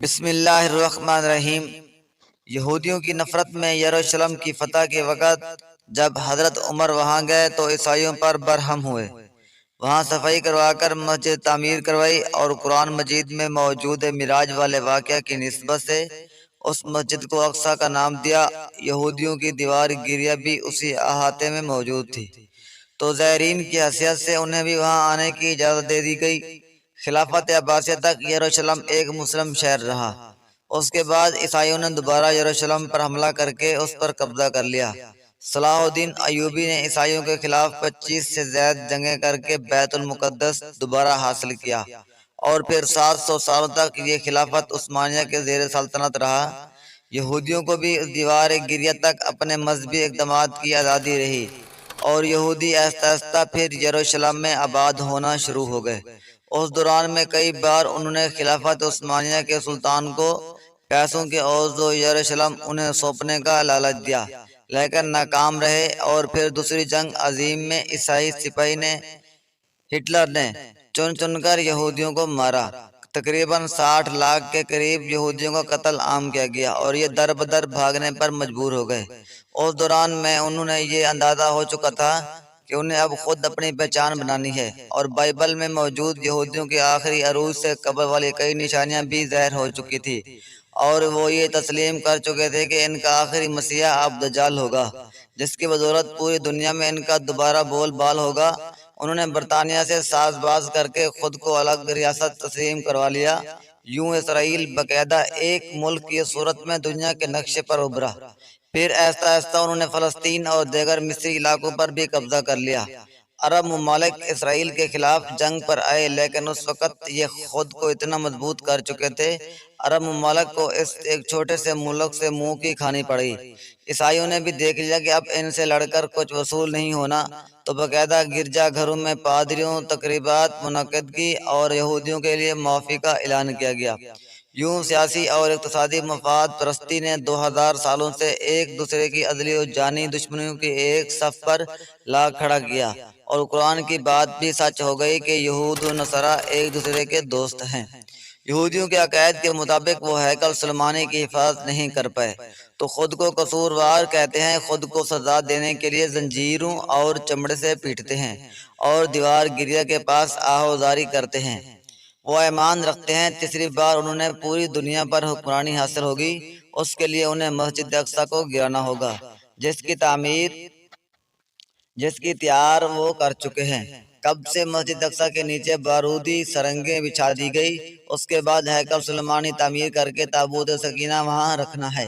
بسم اللہ الرحمن الرحیم۔ یہودیوں کی نفرت میں یروشلم کی فتح کے وقت جب حضرت عمر وہاں گئے تو عیسائیوں پر برہم ہوئے۔ وہاں صفائی کروا کر مسجد تعمیر کروائی اور قرآن مجید میں موجود معراج والے واقعہ کی نسبت سے اس مسجد کو اقصی کا نام دیا۔ یہودیوں کی دیوار گریہ بھی اسی احاطے میں موجود تھی، تو زائرین کی حیثیت سے انہیں بھی وہاں آنے کی اجازت دے دی گئی۔ خلافت عباسیہ تک یروشلم ایک مسلم شہر رہا۔ اس کے بعد عیسائیوں نے دوبارہ یروشلم پر حملہ کر کے اس پر قبضہ کر لیا۔ صلاح الدین ایوبی نے عیسائیوں کے خلاف 25 سے زائد جنگیں کر کے بیت المقدس دوبارہ حاصل کیا، اور پھر 700 سالوں تک یہ خلافت عثمانیہ کے زیر سلطنت رہا۔ یہودیوں کو بھی اس دیوار گریہ تک اپنے مذہبی اقدامات کی آزادی رہی، اور یہودی آہستہ آہستہ پھر یروشلم میں آباد ہونا شروع ہو گئے۔ اس دوران میں کئی بار انہوں نے خلافت عثمانیہ کے سلطان کو پیسوں کے عوض یروشلم انہیں سونپنے کا لالچ دیا، لیکن ناکام رہے، اور پھر دوسری جنگ عظیم میں عیسائی سپاہی نے ہٹلر نے چن چن کر یہودیوں کو مارا۔ تقریباً 60 لاکھ کے قریب یہودیوں کا قتل عام کیا گیا، اور یہ در بدر بھاگنے پر مجبور ہو گئے۔ اس دوران میں انہوں نے یہ اندازہ ہو چکا تھا کہ انہیں اب خود اپنی پہچان بنانی ہے، اور بائبل میں موجود یہودیوں کے آخری عروج سے قبل والی کئی نشانیاں بھی ظاہر ہو چکی تھی، اور وہ یہ تسلیم کر چکے تھے کہ ان کا آخری مسیحا اب دجال ہوگا، جس کی بدولت پوری دنیا میں ان کا دوبارہ بول بال ہوگا۔ انہوں نے برطانیہ سے ساز باز کر کے خود کو الگ ریاست تسلیم کروا لیا۔ یوں اسرائیل باقاعدہ ایک ملک کی صورت میں دنیا کے نقشے پر ابھرا۔ پھر آہستہ آہستہ انہوں نے فلسطین اور دیگر مصری علاقوں پر بھی قبضہ کر لیا۔ عرب ممالک اسرائیل کے خلاف جنگ پر آئے، لیکن اس وقت یہ خود کو اتنا مضبوط کر چکے تھے، عرب ممالک کو اس ایک چھوٹے سے ملک سے منہ کی کھانی پڑی۔ عیسائیوں نے بھی دیکھ لیا کہ اب ان سے لڑ کر کچھ وصول نہیں ہونا، تو باقاعدہ گرجا گھروں میں پادریوں تقریبات منعقد کی اور یہودیوں کے لیے معافی کا اعلان کیا گیا۔ یوں سیاسی اور اقتصادی مفاد پرستی نے 2000 سالوں سے ایک دوسرے کی ازلی و جانی دشمنیوں کی ایک صف پر لا کھڑا کیا، اور قرآن کی بات بھی سچ ہو گئی کہ یہود و نصارہ ایک دوسرے کے دوست ہیں۔ یہودیوں کے عقائد کے مطابق وہ ہیکل سلیمانی کی حفاظت نہیں کر پائے، تو خود کو قصوروار کہتے ہیں، خود کو سزا دینے کے لیے زنجیروں اور چمڑے سے پیٹتے ہیں، اور دیوار گریہ کے پاس آہوازاری کرتے ہیں۔ وہ ایمان رکھتے ہیں تیسری بار انہوں نے پوری دنیا پر حکمرانی حاصل ہوگی، اس کے لیے انہیں مسجد اقصی کو گرانا ہوگا، جس کی تیار وہ کر چکے ہیں۔ کب سے مسجد اقصی کے نیچے بارودی سرنگیں بچھا دی گئی۔ اس کے بعد ہیکل سلیمانی تعمیر کر کے تابوت سکینہ وہاں رکھنا ہے۔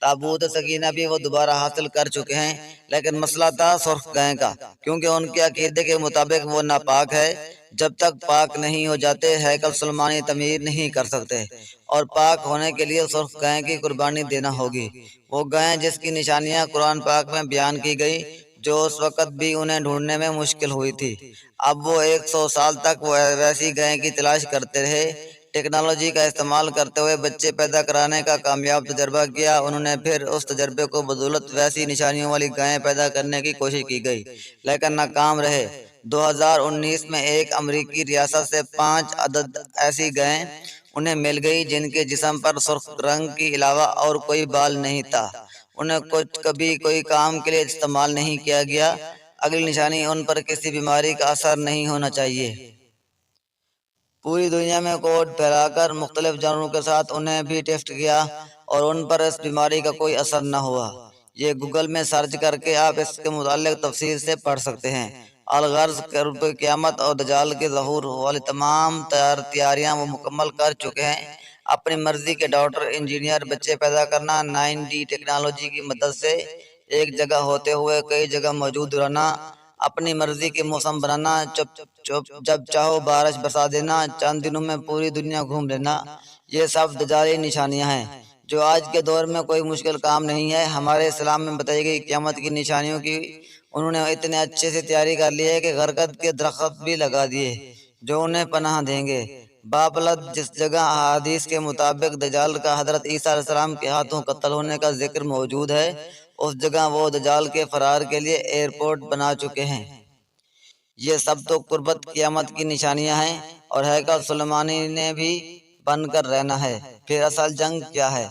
تابوت سکینہ بھی وہ دوبارہ حاصل کر چکے ہیں، لیکن مسئلہ تھا سرخ گائے کا، کیونکہ ان کے عقیدے کے مطابق وہ ناپاک ہے۔ جب تک پاک نہیں ہو جاتے ہیکل سلیمانی تعمیر نہیں کر سکتے، اور پاک ہونے کے لیے سرخ گائے کی قربانی دینا ہوگی، وہ گائے جس کی نشانیاں قرآن پاک میں بیان کی گئی، جو اس وقت بھی انہیں ڈھونڈنے میں مشکل ہوئی تھی۔ اب وہ 100 سال تک وہ ویسی گائے کی تلاش کرتے رہے۔ ٹیکنالوجی کا استعمال کرتے ہوئے بچے پیدا کرانے کا کامیاب تجربہ کیا۔ انہوں نے پھر اس تجربے کو بدولت ویسی نشانیوں والی گائیں پیدا کرنے کی کوشش کی گئی، لیکن ناکام رہے۔ 2019 میں ایک امریکی ریاست سے 5 عدد ایسی گائیں انہیں مل گئی جن کے جسم پر سرخ رنگ کے علاوہ اور کوئی بال نہیں تھا۔ انہیں کبھی کوئی کام کے لیے استعمال نہیں کیا گیا۔ اگلی نشانی ان پر کسی بیماری کا اثر نہیں ہونا چاہیے۔ پوری دنیا میں کوڈ پھیلا کر مختلف جانوروں کے ساتھ انہیں بھی ٹیسٹ کیا، اور ان پر اس بیماری کا کوئی اثر نہ ہوا۔ یہ گوگل میں سرچ کر کے آپ اس کے متعلق تفصیل سے پڑھ سکتے ہیں۔ الغرض قیامت اور دجال کے ظہور والی تمام تیاریاں وہ مکمل کر چکے ہیں۔ اپنی مرضی کے ڈاکٹر انجینئر بچے پیدا کرنا، 9D ٹیکنالوجی کی مدد سے ایک جگہ ہوتے ہوئے کئی جگہ موجود رہنا، اپنی مرضی کے موسم بنانا، جب چاہو بارش برسا دینا، چند دنوں میں پوری دنیا گھوم لینا، یہ سب دجالی نشانیاں ہیں، جو آج کے دور میں کوئی مشکل کام نہیں ہے۔ ہمارے اسلام میں بتائی گئی قیامت کی نشانیوں کی انہوں نے اتنے اچھے سے تیاری کر لی ہے کہ غرقد کے درخت بھی لگا دیے، جو انہیں پناہ دیں گے۔ بابلد جس جگہ احادیث کے مطابق دجال کا حضرت عیسیٰ علیہ السلام کے ہاتھوں قتل ہونے کا ذکر موجود ہے، اس جگہ وہ دجال کے فرار کے لیے ایئرپورٹ بنا چکے ہیں۔ یہ سب تو قربت قیامت کی نشانیاں ہیں، اور ہیکل سلیمانی نے بھی بن کر رہنا ہے۔ پھر اصل جنگ کیا ہے؟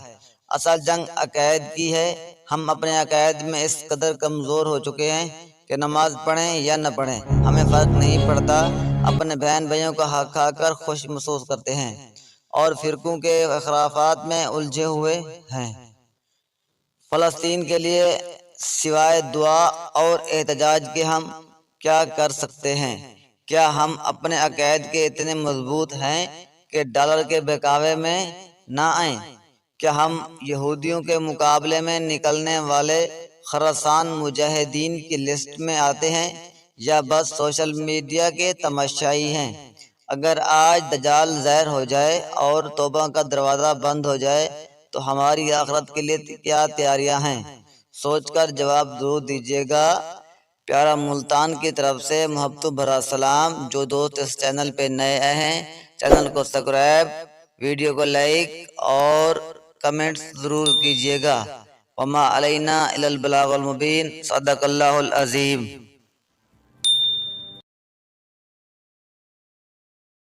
اصل جنگ عقائد کی ہے۔ ہم اپنے عقائد میں اس قدر کمزور ہو چکے ہیں کہ نماز پڑھیں یا نہ پڑھیں ہمیں فرق نہیں پڑتا، اپنے بہن بھائیوں کا حق کھا کر خوش محسوس کرتے ہیں اور فرقوں کے خرافات میں الجھے ہوئے ہیں۔ فلسطین کے لیے سوائے دعا اور احتجاج کے ہم کیا کر سکتے ہیں؟ کیا ہم اپنے عقائد کے اتنے مضبوط ہیں کہ ڈالر کے بہکاوے میں نہ آئیں؟ کیا ہم یہودیوں کے مقابلے میں نکلنے والے خراسان مجاہدین کی لسٹ میں آتے ہیں یا بس سوشل میڈیا کے تماشائی ہیں؟ اگر آج دجال ظاہر ہو جائے اور توبہ کا دروازہ بند ہو جائے تو ہماری آخرت کے لیے کیا تیاریاں ہیں؟ سوچ کر جواب ضرور دیجیے گا۔ پیارا ملتان کی طرف سے محبت بھرا سلام۔ جو دوست اس چینل پہ نئے آئے ہیں چینل کو سبسکرائب، ویڈیو کو لائک اور کمنٹ ضرور کیجیے گا۔ وما علینا الا البلاغ المبین، صدق اللہ العظیم۔